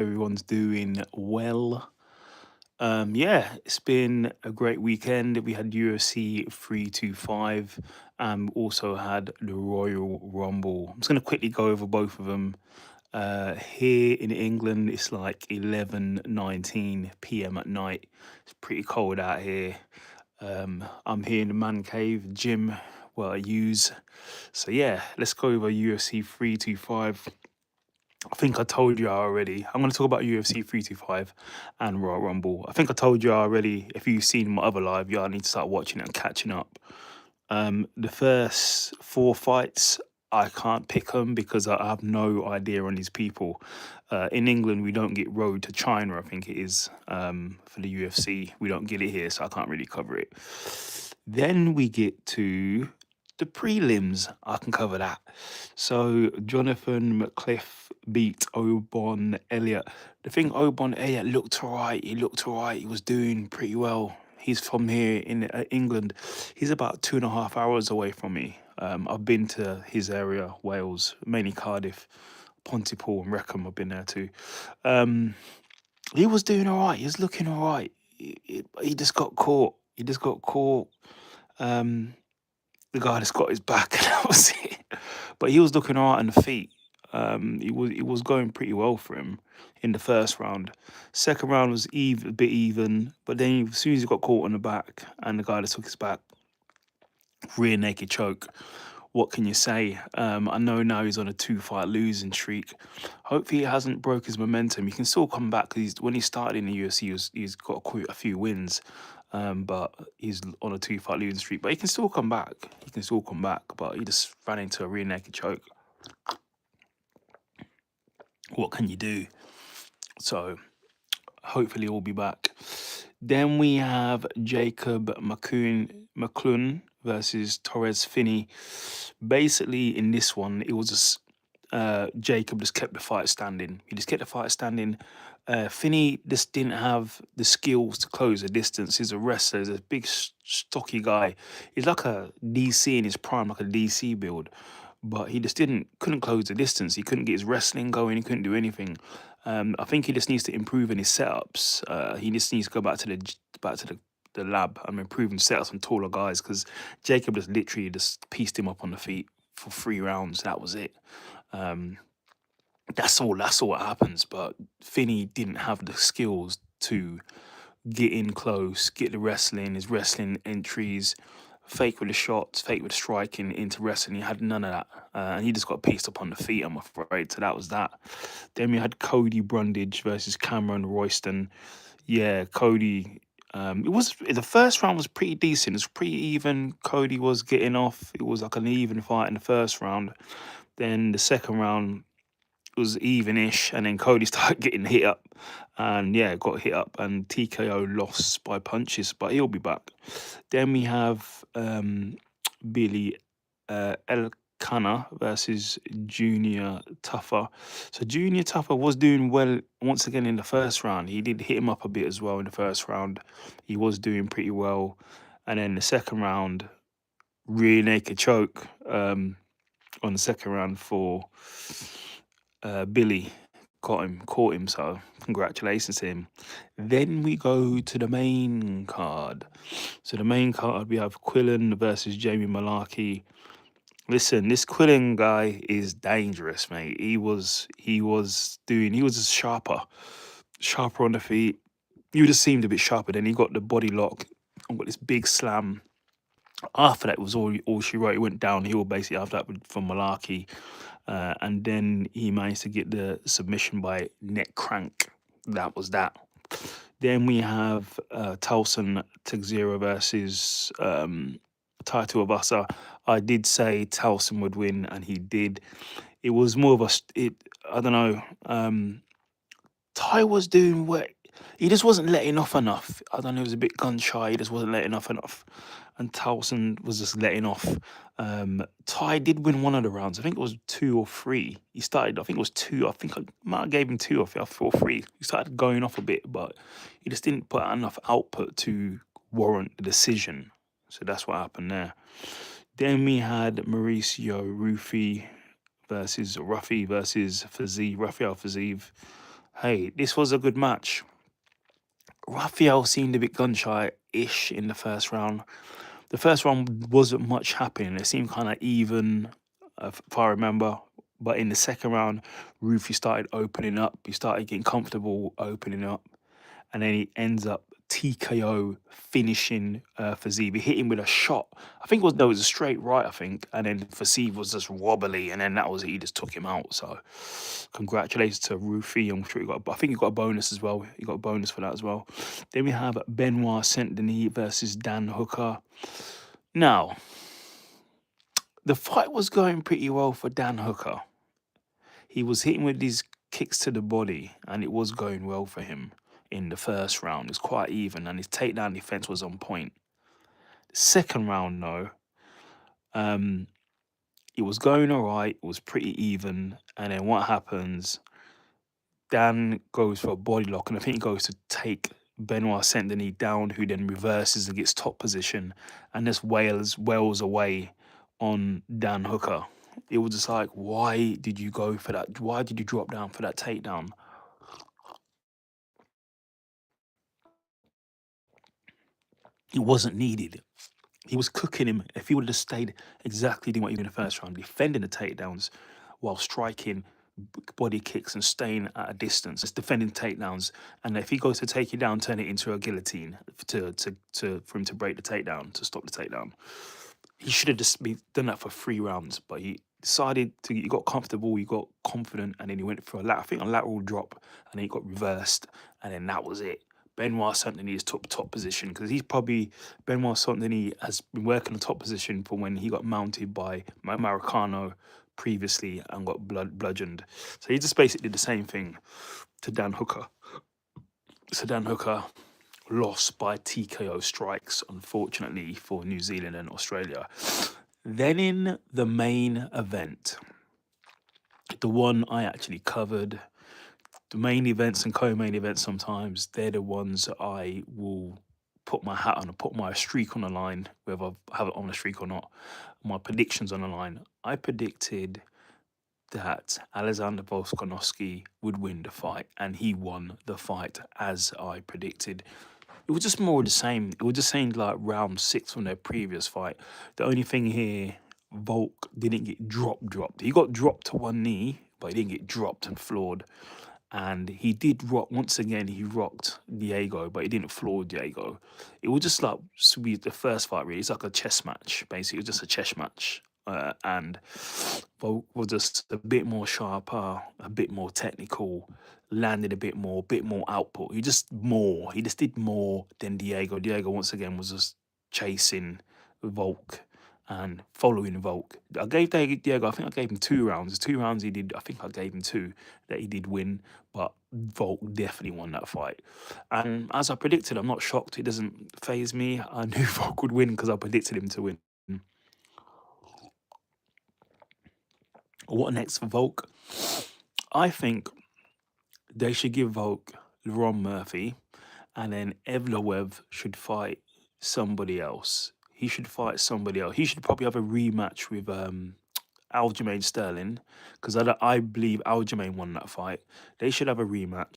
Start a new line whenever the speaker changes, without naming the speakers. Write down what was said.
everyone's doing well. Yeah, it's been a great weekend. We had UFC 325 and also had the Royal Rumble. I'm just going to quickly go over both of them. Here in England, it's like 11:19 p.m. at night. It's pretty cold out here. I'm here in the man cave, gym where I use. So yeah, let's go over UFC 325. I think I told you already. I'm going to talk about UFC 325 and Royal Rumble. I think I told you already. If you've seen my other live, y'all need to start watching it and catching up. The first four fights, I can't pick them because I have no idea on these people. In England, we don't get Road to China, I think it is, for the UFC. We don't get it here, so I can't really cover it. Then we get to the prelims. I can cover that. So Jonathan McCliff beat Obon Elliott. The thing, Obon Elliott looked alright. He looked alright. He was doing pretty well. He's from here in England. He's about 2.5 hours away from me. I've been to his area, Wales, mainly Cardiff, Pontypool, and Wrexham. I've been there too. Um, he was doing all right. He was looking all right. He just got caught. He just got caught. Um, the guy just got his back, and that was it. But he was looking all right on the feet. He was going pretty well for him in the first round. Second round was a bit even, but then as soon as he got caught on the back and the guy that took his back, rear naked choke. What can you say? I know now he's on a 2-fight losing streak. Hopefully he hasn't broke his momentum. He can still come back because when he started in the UFC, he's got quite a few wins. But he's on a 2-fight losing streak. But he can still come back. He can still come back. But he just ran into a rear naked choke. What can you do? So hopefully he'll be back. Then we have Jacob McClune versus Torres Finney. Basically, in this one, it was just Jacob just kept the fight standing. He just kept the fight standing. Finney just didn't have the skills to close the distance. He's a wrestler. He's a big, stocky guy. He's like a DC in his prime, like a DC build. But he just couldn't close the distance. He couldn't get his wrestling going. He couldn't do anything. I think he just needs to improve in his setups. He just needs to go back to the lab and improve his setups on taller guys because Jacob just literally just pieced him up on the feet for 3 rounds. That was it. Um, that's all. That's all that happens. But Finney didn't have the skills to get in close, get the wrestling, his wrestling entries, fake with the shots, fake with the striking into wrestling. He had none of that. And he just got pieced up on the feet, I'm afraid. So that was that. Then we had Cody Brundage versus Cameron Royston. Yeah, Cody. It was the first round was pretty decent. It was pretty even. Cody was getting off. It was like an even fight in the first round. Then the second round was even-ish, and then Cody started getting hit up, and yeah, got hit up, and TKO lost by punches, but he'll be back. Then we have Billy Elkanah versus Junior Tuffer. So Junior Tuffer was doing well once again in the first round. He did hit him up a bit as well in the first round. He was doing pretty well, and then the second round, rear naked choke on the second round for Billy. Caught him. So congratulations to him. Then we go to the main card. So the main card we have Quillen versus Jamie Malarkey. Listen, this Quillen guy is dangerous, mate. He was just sharper on the feet. You just seemed a bit sharper. Then he got the body lock and got this big slam. After that was all she wrote. He went downhill basically after that from Malarkey. And then he managed to get the submission by neck crank. That was that. Then we have Towson Texera versus Taito Avasa. I did say Towson would win, and he did. It was more of I don't know. Ty was doing what he just wasn't letting off enough. I don't know, he was a bit gun shy, he just wasn't letting off enough. And Towson was just letting off. Ty did win one of the rounds. I think it was 2 or 3. He started, I think it was 2. I think I might have gave him 2 or 3. He started going off a bit, but he just didn't put enough output to warrant the decision. So that's what happened there. Then we had Mauricio Rufi versus Rafael Fiziev. Hey, this was a good match. Raphael seemed a bit gun shy ish in the first round. The first round wasn't much happening. It seemed kind of even, if I remember. But in the second round, Rufy started opening up. He started getting comfortable opening up. And then he ends up TKO finishing Fazib. He hit him with a shot. I think it was, no, it was a straight right, I think. And then Fazib was just wobbly. And then that was it. He just took him out. So congratulations to Rufy. I'm sure I think he got a bonus as well. He got a bonus for that as well. Then we have Benoit Saint Denis versus Dan Hooker. Now, the fight was going pretty well for Dan Hooker. He was hitting with these kicks to the body, and it was going well for him in the first round. It was quite even, and his takedown defense was on point. The second round, though, um, it was going all right. It was pretty even, and then what happens? Dan goes for a body lock, and I think he goes to take Benoit Saint Denis down, who then reverses and gets top position, and just wails away on Dan Hooker. It was just like, why did you go for that? Why did you drop down for that takedown? It wasn't needed. He was cooking him. If he would have stayed exactly doing what he did in the first round, defending the takedowns while striking body kicks and staying at a distance, just defending takedowns. And if he goes to take you down, turn it into a guillotine for him to break the takedown, to stop the takedown. He should have just done that for 3 rounds, but he decided to. He got comfortable, he got confident, and then he went for I think a lateral drop, and then he got reversed, and then that was it. Benoit Saint-Denis took top position because he's probably Benoit Saint-Denis has been working the top position for when he got mounted by Maricano previously and got bludgeoned. So he just basically did the same thing to Dan Hooker. So Dan Hooker lost by TKO strikes, unfortunately for New Zealand and Australia. Then in the main event, the one I actually covered, the main events and co-main events sometimes, they're the ones that I will put my hat on and put my streak on the line, whether I have it on a streak or not, my predictions on the line. I predicted that Alexander Volkanovski would win the fight, and he won the fight as I predicted. It was just more of the same. It was just saying like round 6 from their previous fight. The only thing here, Volk didn't get dropped. He got dropped to one knee, but he didn't get dropped and floored. And he did rock once again. He rocked Diego, but he didn't floor Diego. It was just like the first fight. Really, it's like a chess match. Basically, it was just a chess match, and Volk was just a bit more sharper, a bit more technical, landed a bit more output. He just did more than Diego. Diego once again was just chasing Volk and following Volk. I gave Diego, I think I gave him 2 rounds. 2 rounds he did, I think I gave him two that he did win, but Volk definitely won that fight. And as I predicted, I'm not shocked. It doesn't phase me. I knew Volk would win because I predicted him to win. What next for Volk? I think they should give Volk Ron Murphy, and then Evloev should fight somebody else. He should fight somebody else. He should probably have a rematch with Aljamain Sterling, because I believe Aljamain won that fight. They should have a rematch.